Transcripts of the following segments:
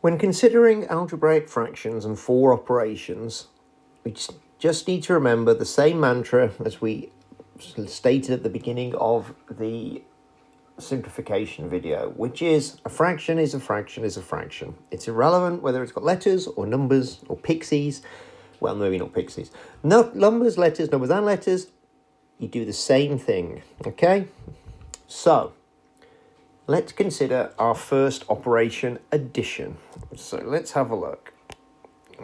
When considering algebraic fractions and 4 operations, we just need to remember the same mantra as we stated at the beginning of the simplification video, which is a fraction is a fraction is a fraction. It's irrelevant whether it's got letters or numbers or pixies. Well, maybe not pixies. No, numbers, letters, numbers and letters, you do the same thing, okay? So, let's consider our first operation, addition. So let's have a look.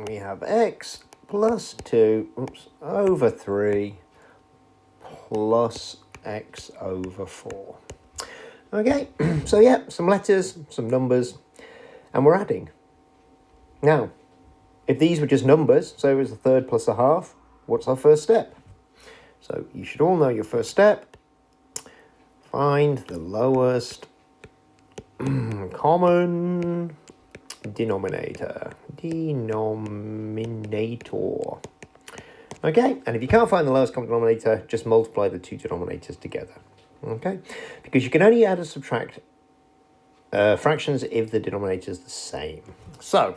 We have x plus 2 over 3 plus x over 4. Okay, so yeah, some letters, some numbers, and we're adding. Now, if these were just numbers, so it was a third plus a half, what's our first step? So you should all know your first step. Find the lowest common denominator. Okay, and if you can't find the lowest common denominator, just multiply the two denominators together. Okay, because you can only add or subtract fractions if the denominator is the same. So,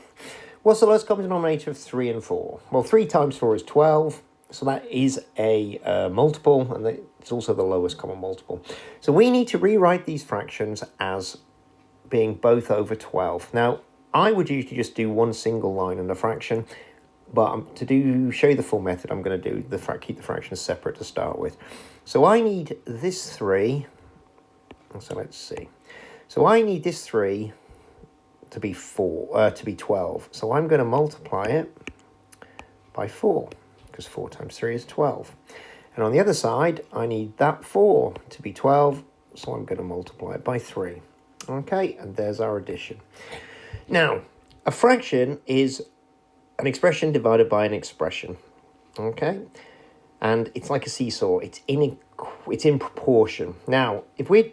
what's the lowest common denominator of 3 and 4? Well, 3 times 4 is 12, so that is a multiple, and it's also the lowest common multiple. So we need to rewrite these fractions as being both over 12. Now, I would usually just do one single line in a fraction, but to show you the full method, I'm going to do keep the fractions separate to start with. So I need this 3. So let's see. So I need this 3 to be 12. So I'm going to multiply it by 4, because 4 times 3 is 12. And on the other side, I need that 4 to be 12, so I'm going to multiply it by 3. Okay, and there's our addition. Now, a fraction is an expression divided by an expression. Okay, and it's like a seesaw. It's in proportion. Now, if we're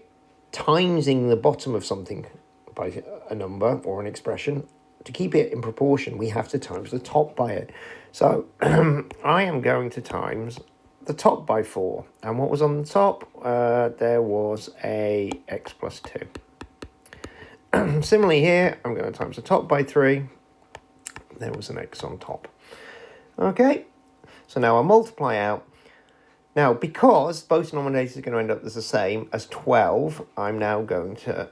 timesing the bottom of something by a number or an expression, to keep it in proportion, we have to times the top by it. So I am going to times the top by 4. And what was on the top? There was a x plus 2. Similarly here, I'm going to times the top by 3. There was an x on top. Okay, so now I'll multiply out. Now, because both denominators are going to end up as the same as 12, I'm now going to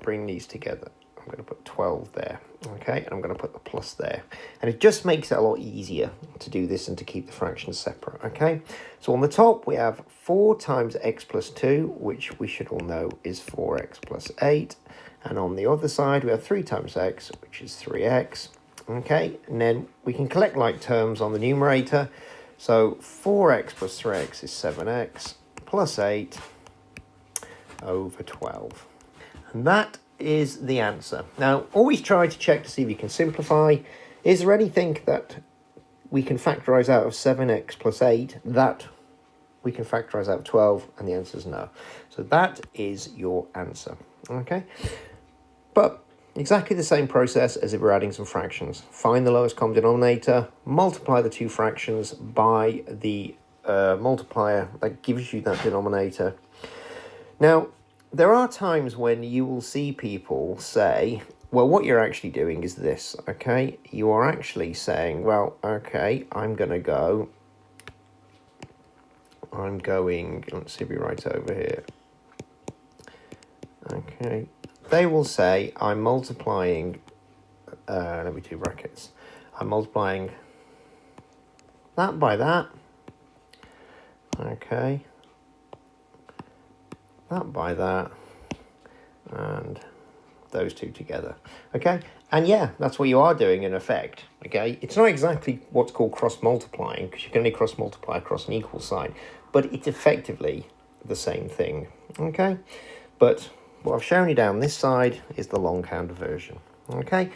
bring these together. I'm going to put 12 there, okay? And I'm going to put the plus there. And it just makes it a lot easier to do this and to keep the fractions separate, okay? So on the top, we have 4 times x plus 2, which we should all know is 4x plus 8. And on the other side, we have 3 times x, which is 3x. Okay, and then we can collect like terms on the numerator. So 4x plus 3x is 7x plus 8 over 12. And that is the answer. Now, always try to check to see if you can simplify. Is there anything that we can factorize out of 7x plus 8 that we can factorize out of 12? And the answer is no. So that is your answer. Okay, but exactly the same process as if we're adding some fractions. Find the lowest common denominator, multiply the two fractions by the multiplier that gives you that denominator. Now, there are times when you will see people say, well, what you're actually doing is this, okay? You are actually saying, well, okay, let's see if we write it over here. Okay. They will say, I'm multiplying, let me do brackets. I'm multiplying that by that. Okay. That by that. And those two together. Okay. And yeah, that's what you are doing in effect. Okay. It's not exactly what's called cross-multiplying, because you can only cross-multiply across an equal sign. But it's effectively the same thing. Okay. But what I've shown you down this side is the longhand version. Okay,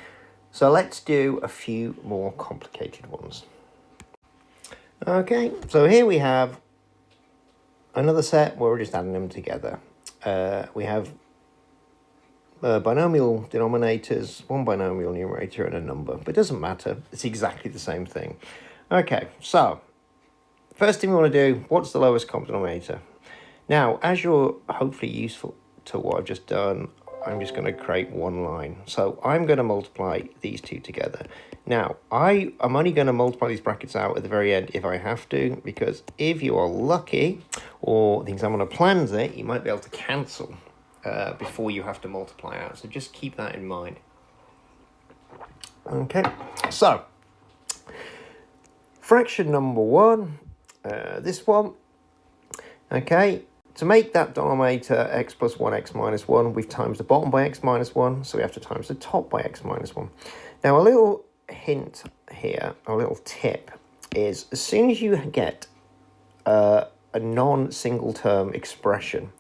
so let's do a few more complicated ones. Okay, so here we have another set where we're just adding them together. We have binomial denominators, one binomial numerator and a number, but it doesn't matter. It's exactly the same thing. Okay, so first thing we want to do, what's the lowest common denominator? Now, as you're hopefully useful to what I've just done, I'm just going to create one line. So I'm going to multiply these two together. Now, I'm only going to multiply these brackets out at the very end if I have to, because if you are lucky, or the examiner plans it, you might be able to cancel before you have to multiply out. So just keep that in mind. Okay, so fraction number one, this one, okay. To make that denominator x plus 1, x minus 1, we've times the bottom by x minus 1, so we have to times the top by x minus 1. Now, a little hint here, a little tip, is as soon as you get a non-single term expression,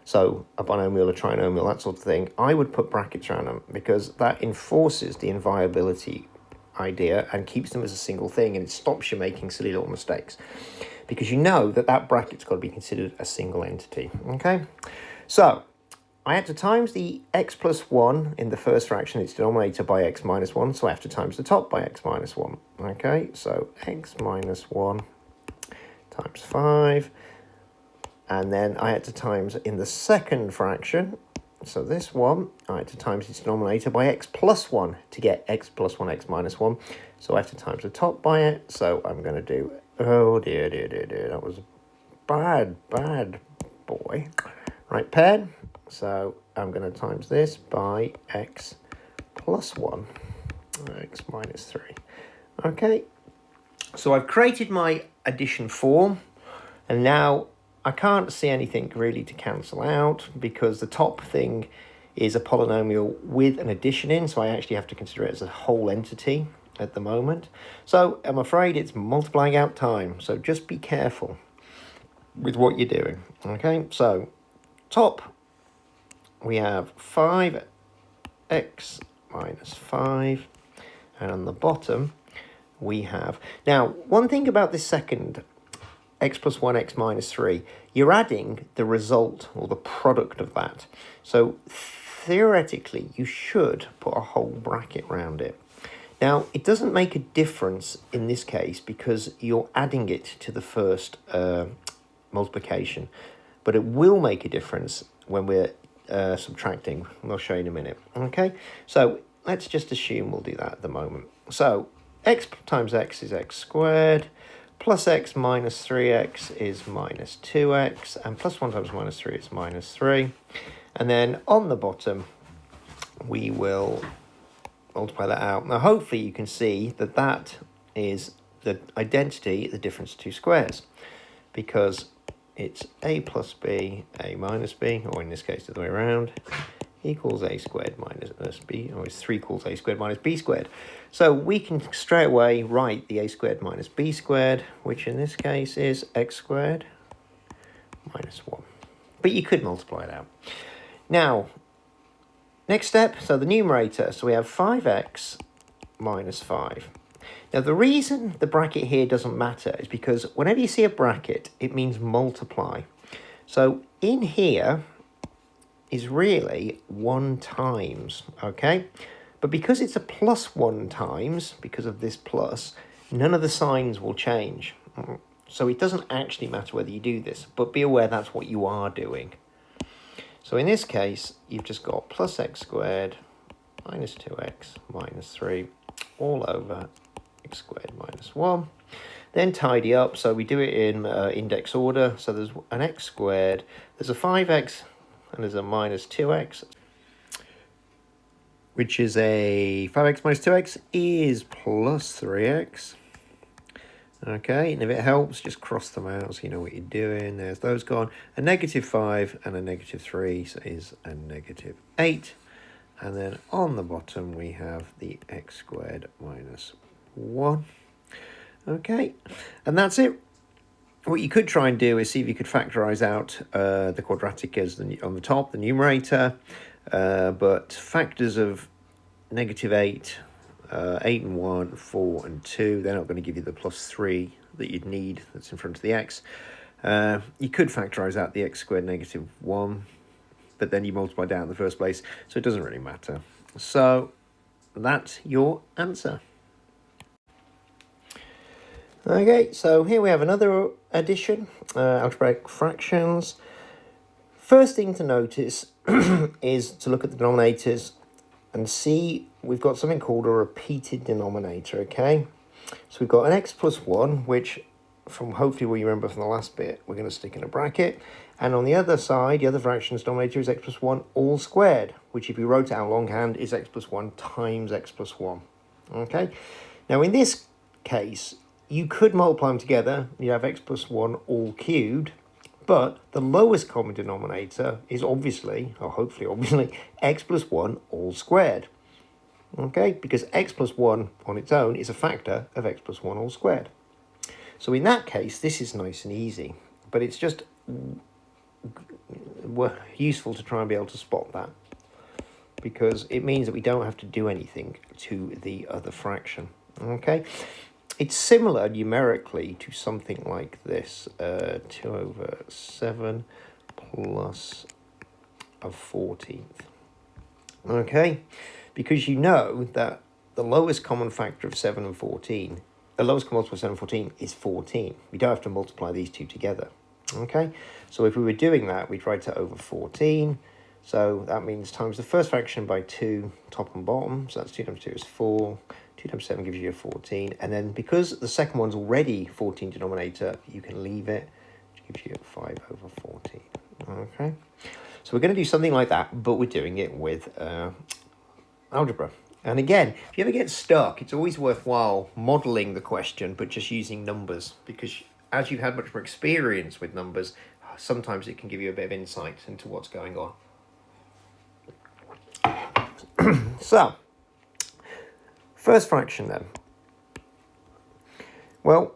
so a binomial, a trinomial, that sort of thing, I would put brackets around them because that enforces the inviolability idea and keeps them as a single thing, and it stops you making silly little mistakes, because you know that that bracket's got to be considered a single entity, okay? So I had to times the x plus 1 in the first fraction, its denominator, by x minus 1, so I have to times the top by x minus 1, okay? So x minus 1 times 5, and then I had to times in the second fraction, so this one, I had to times its denominator by x plus 1 to get x plus 1, x minus 1, so I have to times the top by it, so I'm going to do, oh dear, that was a bad boy. Right, paired, so I'm going to times this by x plus 1, x minus 3. Okay, so I've created my addition form, and now I can't see anything really to cancel out because the top thing is a polynomial with an addition in, so I actually have to consider it as a whole entity at the moment. So I'm afraid it's multiplying out time, so just be careful with what you're doing. Okay, so top we have 5x minus 5, and on the bottom we have, now one thing about this second x plus 1, x minus 3, you're adding the result or the product of that. So theoretically, you should put a whole bracket around it. Now, it doesn't make a difference in this case because you're adding it to the first multiplication, but it will make a difference when we're subtracting. I'll show you in a minute. Okay, so let's just assume we'll do that at the moment. So x times x is x squared, plus x minus 3x is minus 2x, and plus 1 times minus 3 is minus 3. And then on the bottom, we will multiply that out. Now, hopefully you can see that that is the identity, the difference of two squares, because it's a plus b, a minus b, or in this case the other way around, equals a squared minus b, or it's 3 equals a squared minus b squared. So we can straight away write the a squared minus b squared, which in this case is x squared minus 1. But you could multiply it out. Now, next step, so the numerator, so we have 5x minus 5. Now, the reason the bracket here doesn't matter is because whenever you see a bracket, it means multiply. So in here is really 1 times, okay? But because it's a plus 1 times, because of this plus, none of the signs will change. So it doesn't actually matter whether you do this, but be aware that's what you are doing. So in this case, you've just got plus x squared minus 2x minus 3 all over x squared minus 1. Then tidy up, so we do it in index order. So there's an x squared, there's a 5x, and there's a minus 2x, which is a 5x minus 2x is plus 3x. Okay, and if it helps, just cross them out so you know what you're doing. There's those gone. A negative 5 and a negative 3 so is a negative 8. And then on the bottom, we have the x squared minus 1. Okay, and that's it. What you could try and do is see if you could factorize out the quadratic as on the top, the numerator, but factors of negative 8, 8 and 1, 4 and 2, they're not going to give you the plus 3 that you'd need that's in front of the x. You could factorize out the x squared negative 1, but then you multiply down in the first place, so it doesn't really matter. So that's your answer. Okay, so here we have another addition, algebraic fractions. First thing to notice is to look at the denominators and see we've got something called a repeated denominator, okay? So we've got an x plus 1, which from hopefully what you remember from the last bit, we're going to stick in a bracket. And on the other side, the other fraction's denominator is x plus 1 all squared, which if you wrote it out longhand is x plus 1 times x plus 1. Okay? Now in this case, you could multiply them together. You have x plus 1 all cubed. But the lowest common denominator is obviously, or hopefully obviously, x plus 1 all squared. Okay? Because x plus 1 on its own is a factor of x plus 1 all squared. So in that case, this is nice and easy. But it's just useful to try and be able to spot that, because it means that we don't have to do anything to the other fraction. Okay, it's similar numerically to something like this: 2 over 7 plus a 14th. Okay, because you know that the lowest common factor of 7 and 14, the lowest common multiple of 7 and 14 is 14. We don't have to multiply these two together. Okay, so if we were doing that, we'd write it over 14. So that means times the first fraction by 2, top and bottom. So that's 2 times 2 is 4. 2 times 7 gives you a 14. And then because the second one's already 14 denominator, you can leave it, which gives you 5 over 14. Okay, so we're going to do something like that, but we're doing it with algebra. And again, if you ever get stuck, it's always worthwhile modelling the question, but just using numbers, because as you've had much more experience with numbers, sometimes it can give you a bit of insight into what's going on. So, first fraction then. Well,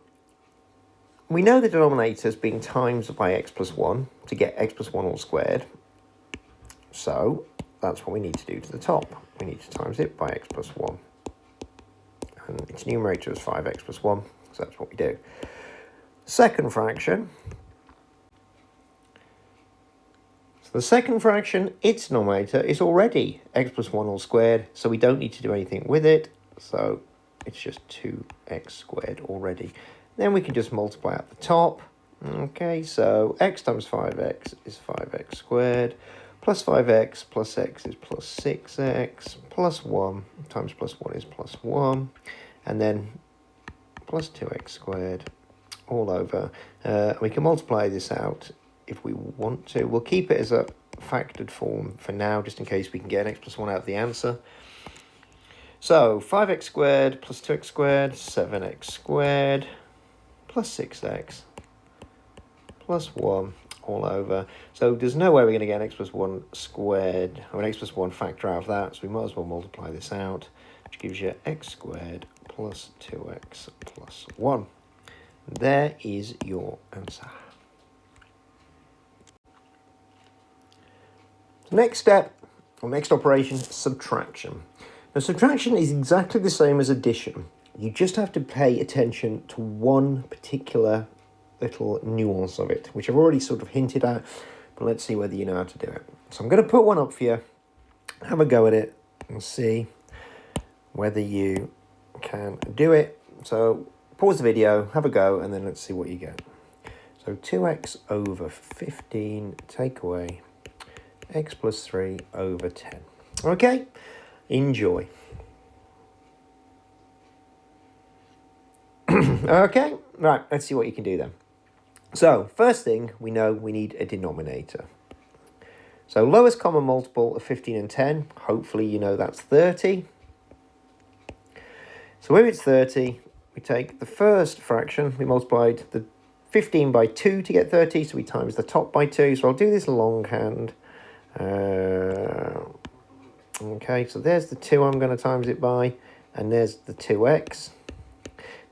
we know the denominator is being times by x plus 1 to get x plus 1 all squared. So, that's what we need to do to the top. We need to times it by x plus 1. And its numerator is 5x plus 1, so that's what we do. Second fraction. So the second fraction, its denominator is already x plus 1 all squared, so we don't need to do anything with it. So it's just 2x squared already. Then we can just multiply at the top. Okay, so x times 5x is 5x squared, plus 5x plus x is plus 6x, plus 1 times plus 1 is plus 1, and then plus 2x squared all over. We can multiply this out if we want to. We'll keep it as a factored form for now, just in case we can get an x plus 1 out of the answer. So 5x squared plus 2x squared, 7x squared, plus 6x, plus 1 all over. So there's no way we're going to get an x plus 1 squared, or an x plus 1 factor out of that, so we might as well multiply this out, which gives you x squared plus 2x plus 1. There is your answer. Next step, or next operation, subtraction. Now, subtraction is exactly the same as addition. You just have to pay attention to one particular little nuance of it, which I've already sort of hinted at, but let's see whether you know how to do it. So I'm going to put one up for you, have a go at it, and see whether you can do it. So pause the video, have a go, and then let's see what you get. So 2x over 15, take away x plus 3 over 10. Okay, enjoy. Okay, right, let's see what you can do then. So, first thing, we know we need a denominator. So, lowest common multiple of 15 and 10, hopefully you know that's 30. So, if it's 30, we take the first fraction, we multiplied the 15 by 2 to get 30, so we times the top by 2. So, I'll do this longhand. Okay, so there's the 2 I'm going to times it by, and there's the 2x.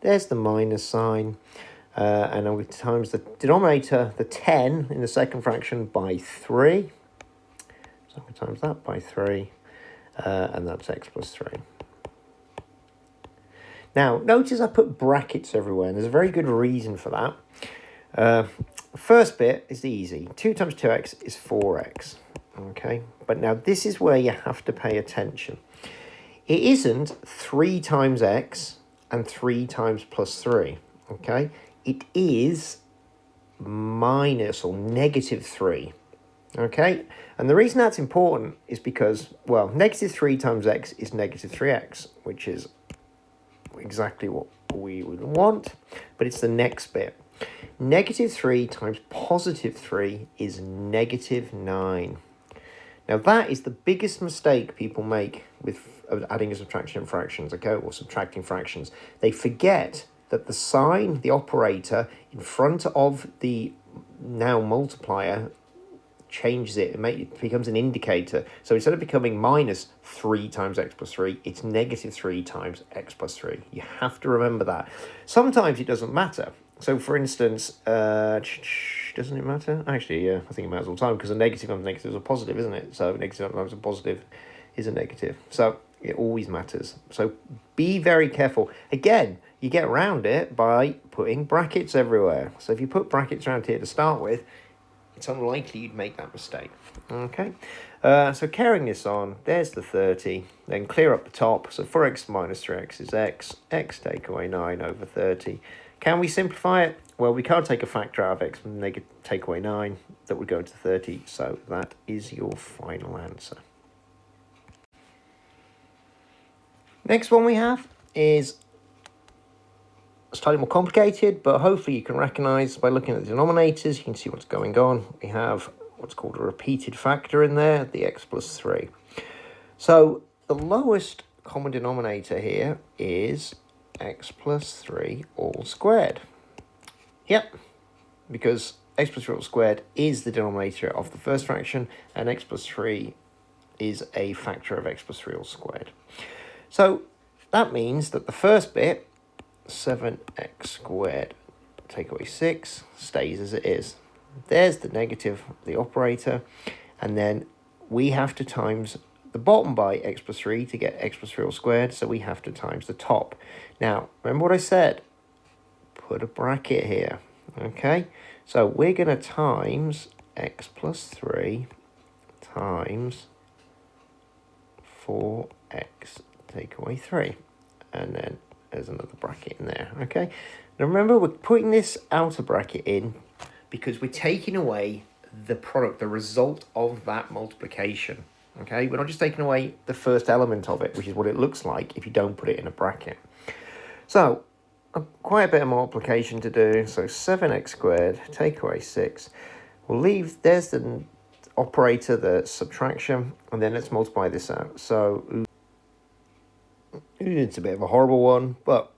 There's the minus sign, and then we times the denominator, the 10 in the second fraction, by 3. So we times that by 3, and that's x plus 3. Now, notice I put brackets everywhere, and there's a very good reason for that. First bit is easy. 2 times 2x is 4x. Okay, but now this is where you have to pay attention. It isn't 3 times x and 3 times plus 3, okay? It is minus or negative 3. Okay, and the reason that's important is because, well, negative 3 times x is negative 3x, which is exactly what we would want, but it's the next bit. Negative 3 times positive 3 is negative 9. Now, that is the biggest mistake people make with adding and subtraction fractions, okay, or subtracting fractions. They forget that the sign, the operator, in front of the now multiplier changes it. It becomes an indicator. So instead of becoming minus 3 times x plus 3, it's negative 3 times x plus 3. You have to remember that. Sometimes it doesn't matter. So for instance, doesn't it matter? Actually, yeah, I think it matters all the time because a negative times negative is a positive, isn't it? So negative times a positive is a negative. So it always matters. So be very careful. Again, you get around it by putting brackets everywhere. So if you put brackets around here to start with, it's unlikely you'd make that mistake. Okay, so carrying this on, there's the 30, then clear up the top. So 4x minus 3x is x take away 9 over 30. Can we simplify it? Well, we can't take a factor out of x and take away 9. That would go to 30, so that is your final answer. Next one we have is slightly more complicated, but hopefully you can recognize by looking at the denominators, you can see what's going on. We have what's called a repeated factor in there, the x plus 3. So the lowest common denominator here is x plus 3 all squared. Yep, because x plus 3 all squared is the denominator of the first fraction, and x plus 3 is a factor of x plus 3 all squared. So that means that the first bit, 7x squared take away 6, stays as it is. There's the negative, the operator, and then we have to times the bottom by x plus 3 to get x plus 3 all squared, so we have to times the top. Now, remember what I said? Put a bracket here, okay? So we're going to times x plus 3 times 4x take away 3, and then there's another bracket in there, okay? Now remember, we're putting this outer bracket in because we're taking away the product, the result of that multiplication, okay? We're not just taking away the first element of it, which is what it looks like if you don't put it in a bracket. So, quite a bit of multiplication to do. So 7x squared, take away 6. We'll leave, there's the operator, the subtraction, and then let's multiply this out. So it's a bit of a horrible one, but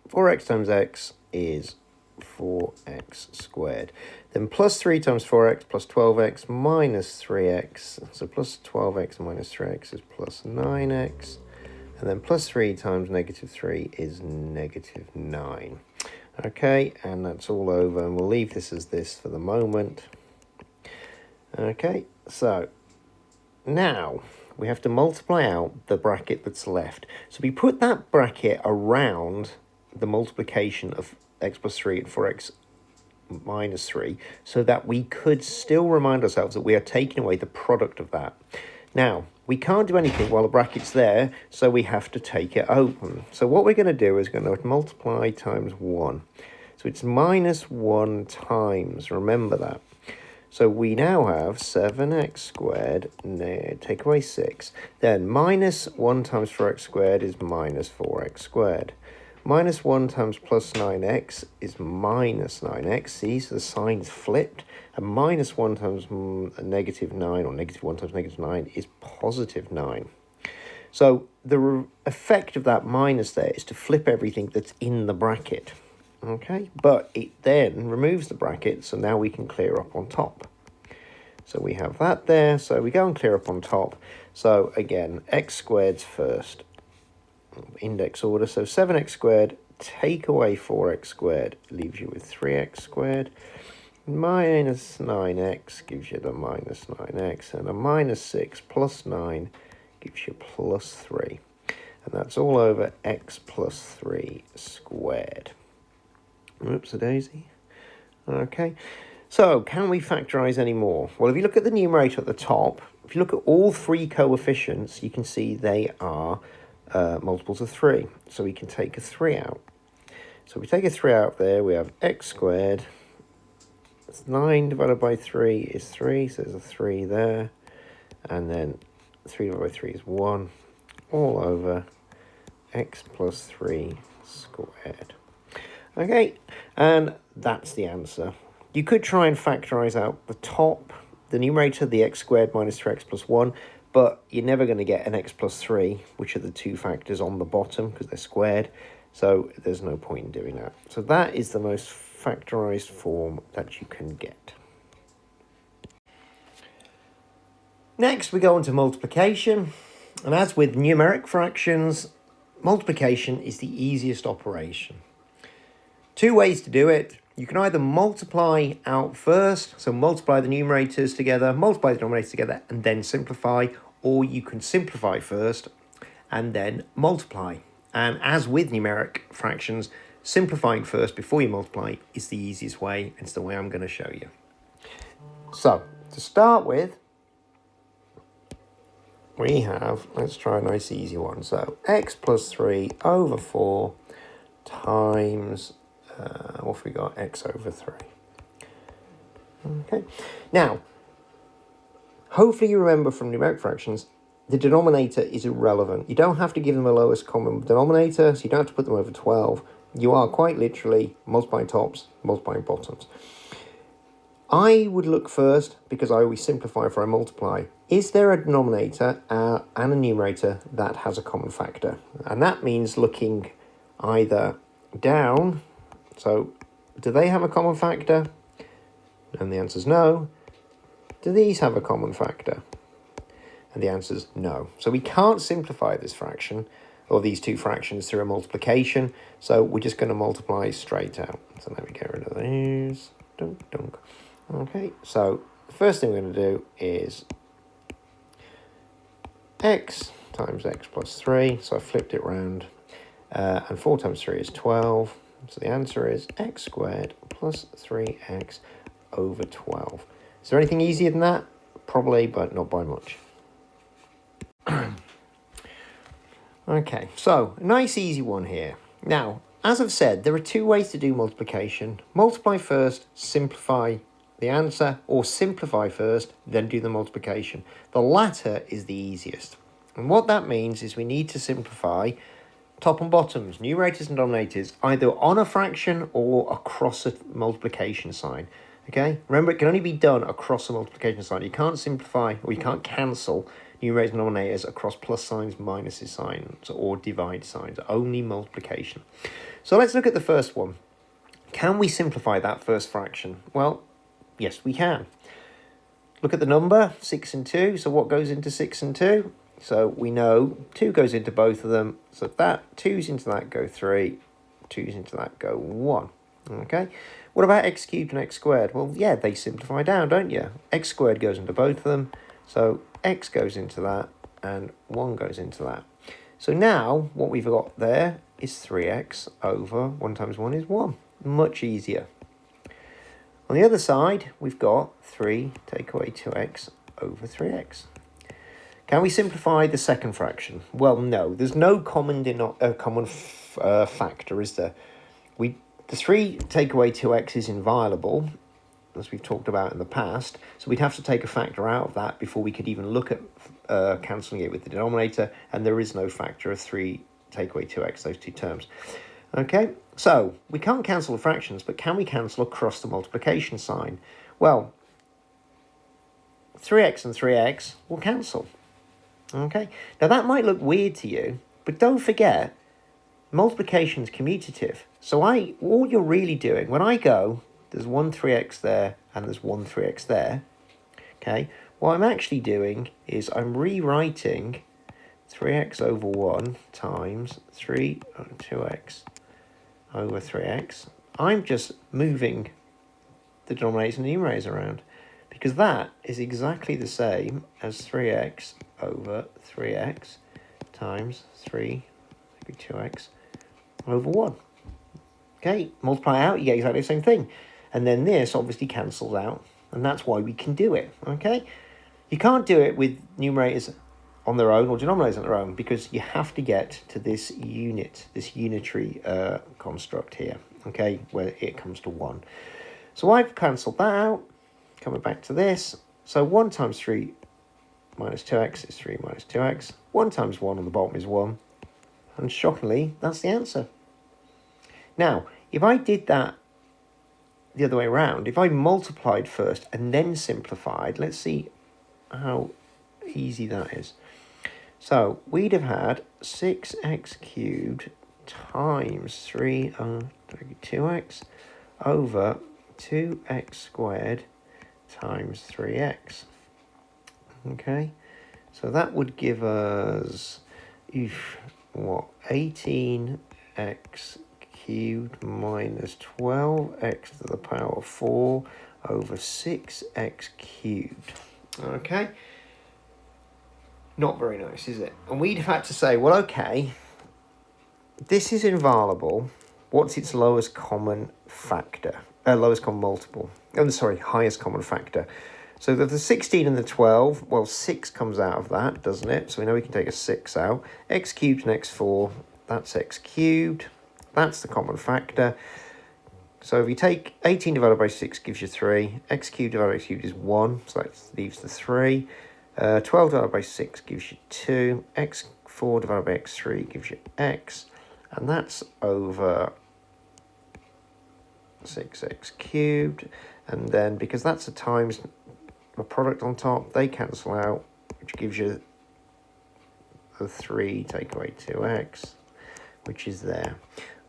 4x times x is 4x squared. Then plus 3 times 4x plus 12x minus 3x. So plus 12x minus 3x is plus 9x. And then plus 3 times negative 3 is negative 9. Okay, and that's all over. And we'll leave this as this for the moment. Okay, so now we have to multiply out the bracket that's left. So we put that bracket around the multiplication of x plus 3 and 4x minus 3 so that we could still remind ourselves that we are taking away the product of that. Now, we can't do anything while the bracket's there, so we have to take it open. So what we're going to do is going to multiply times 1. So it's minus 1 times, remember that. So we now have 7x squared, take away 6. Then minus 1 times 4x squared is minus 4x squared. Minus 1 times plus 9x is minus 9x. See, so the sign's flipped. And minus 1 times negative 9, or negative 1 times negative 9, is positive 9. So the effect of that minus there is to flip everything that's in the bracket. Okay, but it then removes the bracket, so now we can clear up on top. So we have that there, so we go and clear up on top. So again, x squared's first, index order. So 7x squared, take away 4x squared, leaves you with 3x squared. Minus 9x gives you the minus 9x, and a minus 6 plus 9 gives you plus 3. And that's all over x plus 3 squared. Oops-a-daisy. Okay, so can we factorize any more? Well, if you look at the numerator at the top, if you look at all three coefficients, you can see they are multiples of 3. So we can take a 3 out. So we take a 3 out there, we have x squared, 9 divided by 3 is 3, so there's a 3 there. And then 3 divided by 3 is 1, all over x plus 3 squared. Okay, and that's the answer. You could try and factorize out the top, the numerator, the x squared minus 3x plus 1, but you're never going to get an x plus 3, which are the two factors on the bottom because they're squared, so there's no point in doing that. So that is the most factorized form that you can get. Next, we go on to multiplication, and as with numeric fractions, multiplication is the easiest operation. Two ways to do it. You can either multiply out first, so multiply the numerators together, multiply the denominators together, and then simplify, or you can simplify first and then multiply. And as with numeric fractions, simplifying first before you multiply is the easiest way. It's the way I'm going to show you. So, to start with, we have, let's try a nice easy one. So, x plus 3 over 4 times, what have we got? X over 3. Okay. Now, hopefully you remember from numeric fractions, the denominator is irrelevant. You don't have to give them a lowest common denominator, so you don't have to put them over 12. You are quite literally multiplying tops, multiplying bottoms. I would look first, because I always simplify before I multiply. Is there a denominator and a numerator that has a common factor? And that means looking either down, so do they have a common factor? And the answer is no. Do these have a common factor? And the answer is no. So we can't simplify this fraction, or these two fractions, through a multiplication. So we're just going to multiply straight out. So let me get rid of these. Dunk, dunk. Okay, so the first thing we're going to do is x times x plus 3. So I flipped it round. And 4 times 3 is 12. So the answer is x squared plus 3x over 12. Is there anything easier than that? Probably, but not by much. Okay, so a nice easy one here. Now, as I've said, there are two ways to do multiplication. Multiply first, simplify the answer, or simplify first, then do the multiplication. The latter is the easiest. And what that means is we need to simplify top and bottoms, numerators and denominators, either on a fraction or across a multiplication sign. Okay, remember it can only be done across a multiplication sign. You can't simplify, or you can't cancel numerators and denominators across plus signs, minuses signs, or divide signs. Only multiplication. So let's look at the first one. Can we simplify that first fraction? Well, yes, we can. Look at the number, 6 and 2. So what goes into 6 and 2? So we know 2 goes into both of them. So that 2's into that go 3, 2's into that go 1. Okay. What about x cubed and x squared? Well, yeah, they simplify down, don't you? X squared goes into both of them. So x goes into that and 1 goes into that. So now what we've got there is 3x over 1 times 1 is 1. Much easier. On the other side, we've got 3 take away 2x over 3x. Can we simplify the second fraction? Well, no. There's no common factor, is there? The 3 take away 2x is inviolable, as we've talked about in the past. So we'd have to take a factor out of that before we could even look at cancelling it with the denominator. And there is no factor of 3 take away 2x, those two terms. Okay, so we can't cancel the fractions, but can we cancel across the multiplication sign? Well, 3x and 3x will cancel. Okay, now that might look weird to you, but don't forget, multiplication is commutative. So all you're really doing, when I go, there's 1 3x there and there's 1 3x there. Okay, what I'm actually doing is I'm rewriting 3x over 1 times 3 over 2x over 3x. I'm just moving the denominators and numerators around, because that is exactly the same as 3x over 3x times 3 maybe 2x over 1. Okay, multiply out, you get exactly the same thing. And then this obviously cancels out, and that's why we can do it, okay? You can't do it with numerators on their own or denominators on their own, because you have to get to this unit, this unitary construct here, okay, where it comes to 1. So I've cancelled that out. Coming back to this. So 1 times 3 minus 2x is 3 minus 2x. 1 times 1 on the bottom is 1. And shockingly, that's the answer. Now, if I did that the other way around, if I multiplied first and then simplified, let's see how easy that is. So we'd have had 6x cubed times 2x over 2x squared times 3x. Okay, so that would give us, 18x cubed minus 12x to the power 4 over 6x cubed. Okay, not very nice, is it? And we'd have had to say, well, okay, this is inviolable. What's its lowest common factor? Lowest common multiple. Oh, sorry, highest common factor. So the 16 and the 12, well, 6 comes out of that, doesn't it? So we know we can take a 6 out. X cubed and x4, that's x cubed. That's the common factor. So if you take 18 divided by 6 gives you 3. X cubed divided by x cubed is 1, so that leaves the 3. 12 divided by 6 gives you 2. X4 divided by x3 gives you x. And that's over 6x cubed. And then because that's a times a product on top, they cancel out, which gives you the 3 take away 2x, which is there.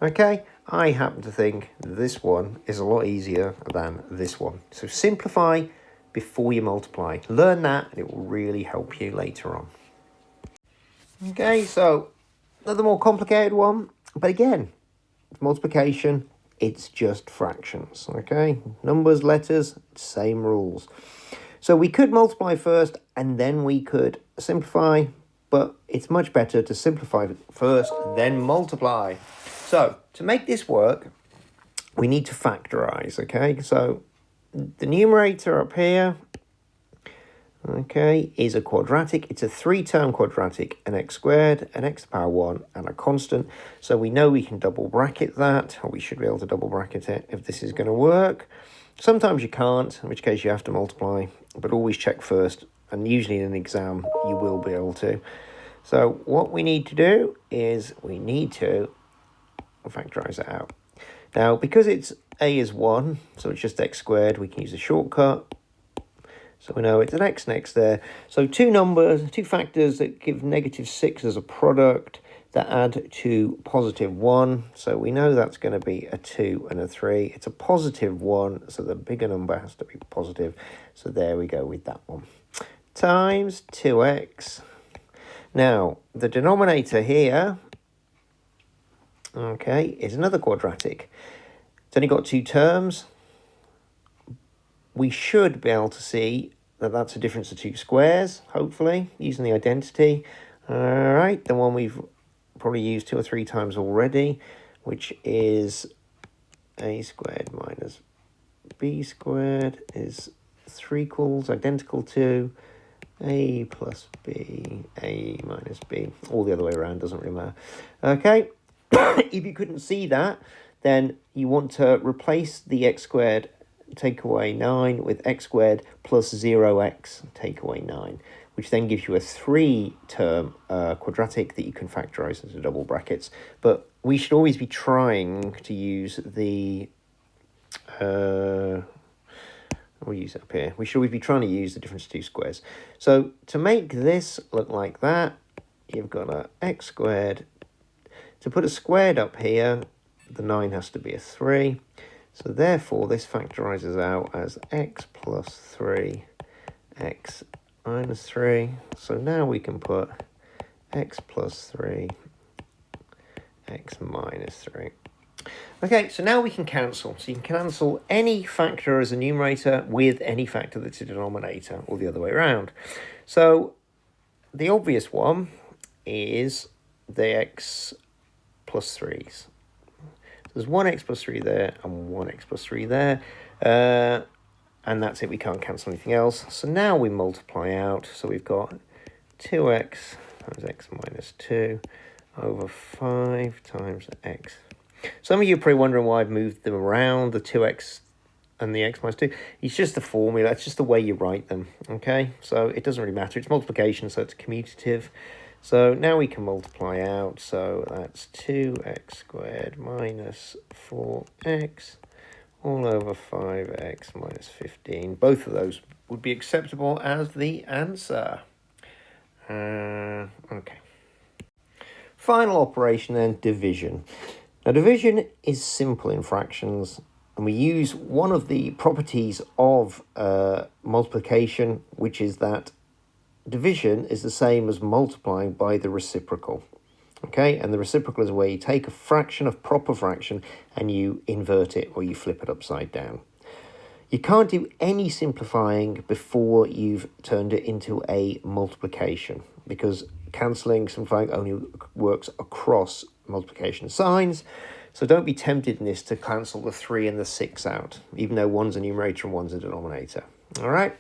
Okay, I happen to think this one is a lot easier than this one. So simplify before you multiply. Learn that and it will really help you later on. Okay, so another more complicated one. But again, multiplication, it's just fractions. Okay, numbers, letters, same rules. So we could multiply first and then we could simplify, but it's much better to simplify first, then multiply. So to make this work, we need to factorize, okay? So the numerator up here, okay, is a quadratic. It's a 3-term quadratic, an x squared, an x to the power 1, and a constant. So we know we can double bracket that, or we should be able to double bracket it if this is going to work. Sometimes you can't, in which case you have to multiply, but always check first. And usually in an exam, you will be able to. So what we need to do is we need to factorize it out. Now, because it's a is 1, so it's just x squared, we can use a shortcut. So we know it's an x next there. So two factors that give -6 as a product that add to +1. So we know that's going to be a 2 and a 3. It's a +1, so the bigger number has to be positive. So there we go with that one. Times 2x. Now, the denominator here, okay, is another quadratic. It's only got 2 terms. We should be able to see that that's a difference of 2 squares, hopefully, using the identity. All right, the one we've probably used 2 or 3 times already, which is a squared minus b squared is 3 equals identical to a plus b, a minus b, all the other way around, doesn't really matter. Okay, if you couldn't see that, then you want to replace the x squared take away 9 with x squared plus 0x take away 9, which then gives you a 3-term quadratic that you can factorize into double brackets. But we should always be trying to use the we'll use it up here. We should always be trying to use the difference of 2 squares. So to make this look like that, you've got a x squared. To put a squared up here, the 9 has to be a 3. So therefore, this factorizes out as x plus 3, x minus 3. So now we can put x plus 3, x minus 3. Okay, so now we can cancel. So you can cancel any factor as a numerator with any factor that's a denominator, or the other way around. So the obvious one is the x plus 3's. There's 1x plus 3 there and 1x plus 3 there. And that's it. We can't cancel anything else. So now we multiply out. So we've got 2x times x minus 2 over 5 times x. Some of you are probably wondering why I've moved them around. The 2x and the x minus 2. It's just the formula. It's just the way you write them, okay? So it doesn't really matter. It's multiplication, so it's commutative. So now we can multiply out. So that's 2x squared minus 4x all over 5x minus 15. Both of those would be acceptable as the answer. Okay. Final operation then, division. Now division is simple in fractions, and we use one of the properties of multiplication, which is that division is the same as multiplying by the reciprocal. Okay, and the reciprocal is where you take a fraction, a proper fraction, and you invert it or you flip it upside down. You can't do any simplifying before you've turned it into a multiplication, because cancelling, simplifying only works across multiplication signs. So don't be tempted in this to cancel the 3 and the 6 out, even though one's a numerator and one's a denominator. All right,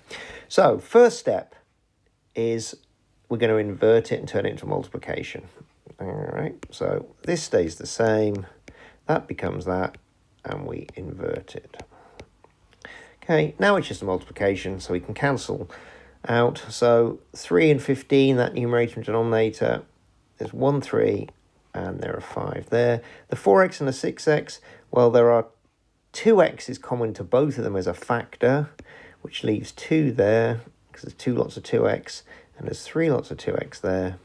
so first step is we're going to invert it and turn it into multiplication. All right, so this stays the same, that becomes that, and we invert it. Okay, now it's just a multiplication, so we can cancel out. So 3 and 15, that numerator and denominator, there's 1, 3, and there are 5 there. The 4x and the 6x, well, there are 2x's common to both of them as a factor, which leaves 2 there, because there's 2 lots of 2x, and there's 3 lots of 2x there,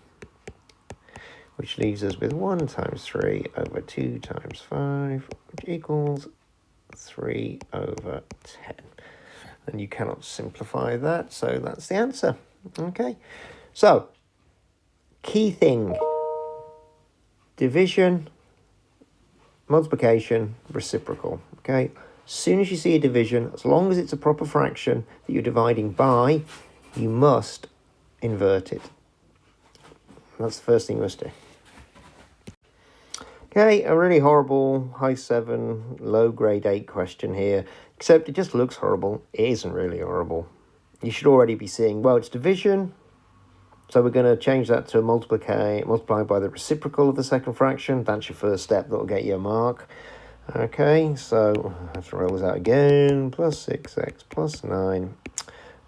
which leaves us with 1 times 3 over 2 times 5, which equals 3 over 10. And you cannot simplify that, so that's the answer. Okay, so key thing: division, multiplication, reciprocal. Okay, as soon as you see a division, as long as it's a proper fraction that you're dividing by, you must invert it. That's the first thing you must do. Okay, a really horrible high 7, low grade 8 question here, except it just looks horrible. It isn't really horrible. You should already be seeing, well, it's division, so we're going to change that to multiply by the reciprocal of the second fraction. That's your first step. That'll get you a mark. Okay, so I have to roll this out again. Plus 6x plus 9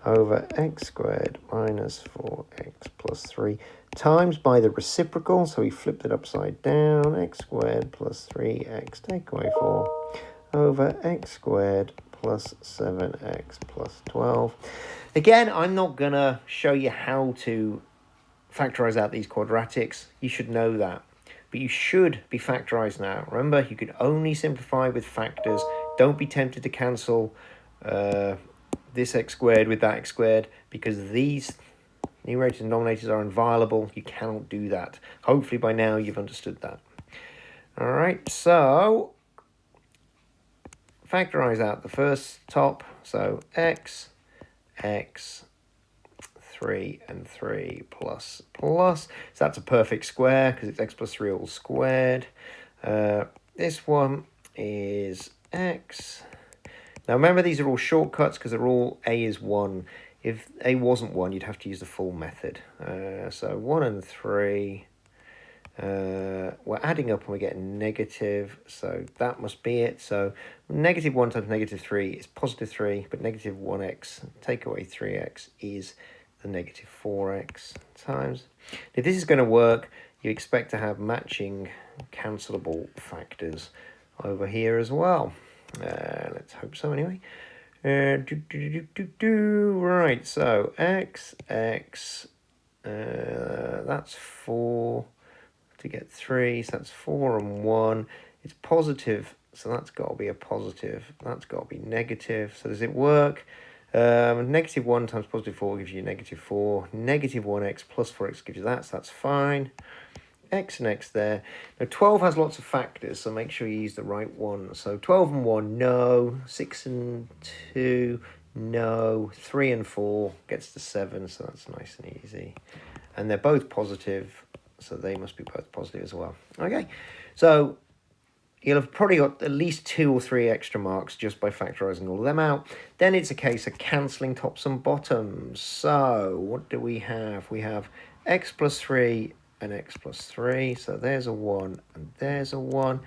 over x squared minus 4x plus 3 times by the reciprocal, so we flipped it upside down, x squared plus 3x take away 4 over x squared plus 7x plus 12. Again, I'm not going to show you how to factorize out these quadratics. You should know that, but you should be factorized now. Remember, you can only simplify with factors. Don't be tempted to cancel this x squared with that x squared, because these numerators and denominators are inviolable. You cannot do that. Hopefully by now you've understood that. All right, so factorize out the first top. So x, 3 and 3 plus. So that's a perfect square because it's x plus 3 all squared. This one is x. Now remember, these are all shortcuts because they're all a is 1. If a wasn't 1, you'd have to use the full method. So 1 and 3, we're adding up and we get negative, so that must be it. So negative 1 times negative 3 is positive 3, but negative 1x, take away 3x, is the negative 4x times. If this is going to work, you expect to have matching cancelable factors over here as well. Let's hope so anyway. Right, so x, that's 4 to get 3, so that's 4 and 1. It's positive, so that's got to be a positive. That's got to be negative. So does it work? Negative 1 times positive 4 gives you negative 4. Negative 1x plus 4x gives you that, so that's fine. X and x there. Now 12 has lots of factors, so make sure you use the right one. So 12 and 1, no. 6 and 2, no. 3 and 4 gets to 7, so that's nice and easy. And they're both positive, so they must be both positive as well. Okay, so you'll have probably got at least 2 or 3 extra marks just by factorising all of them out. Then it's a case of cancelling tops and bottoms. So what do we have? We have x plus 3 and x plus 3. So there's a 1 and there's a 1.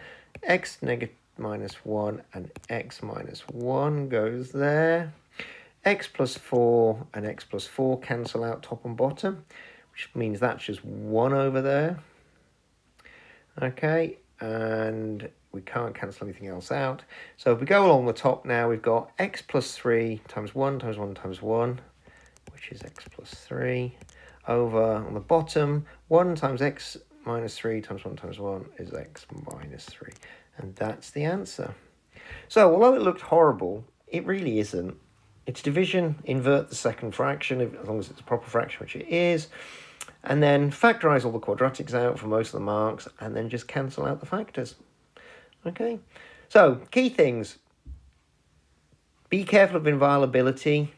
X minus 1 and x minus 1 goes there. X plus 4 and x plus 4 cancel out top and bottom, which means that's just 1 over there. Okay, and we can't cancel anything else out. So if we go along the top now, we've got x plus 3 times 1 times 1 times 1, which is x plus 3, over on the bottom, 1 times x minus 3 times 1 times 1 is x minus 3. And that's the answer. So although it looked horrible, it really isn't. It's division, invert the second fraction, as long as it's a proper fraction, which it is. And then factorize all the quadratics out for most of the marks, and then just cancel out the factors. Okay, so key things. Be careful of inviolability.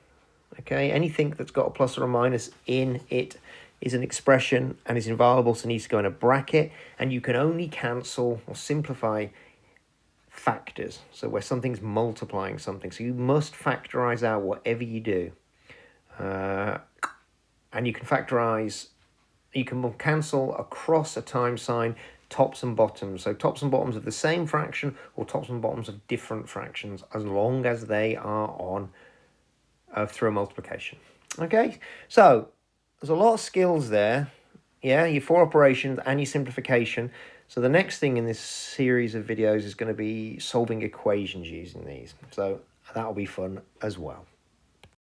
Okay, anything that's got a plus or a minus in it is an expression and is inviolable, so it needs to go in a bracket. And you can only cancel or simplify factors, so where something's multiplying something. So you must factorize out whatever you do. And you can factorize, you can cancel across a time sign, tops and bottoms. So tops and bottoms of the same fraction or tops and bottoms of different fractions, as long as they are on through a multiplication. Okay, so there's a lot of skills there. Yeah, your 4 operations and your simplification. So the next thing in this series of videos is going to be solving equations using these. So that'll be fun as well.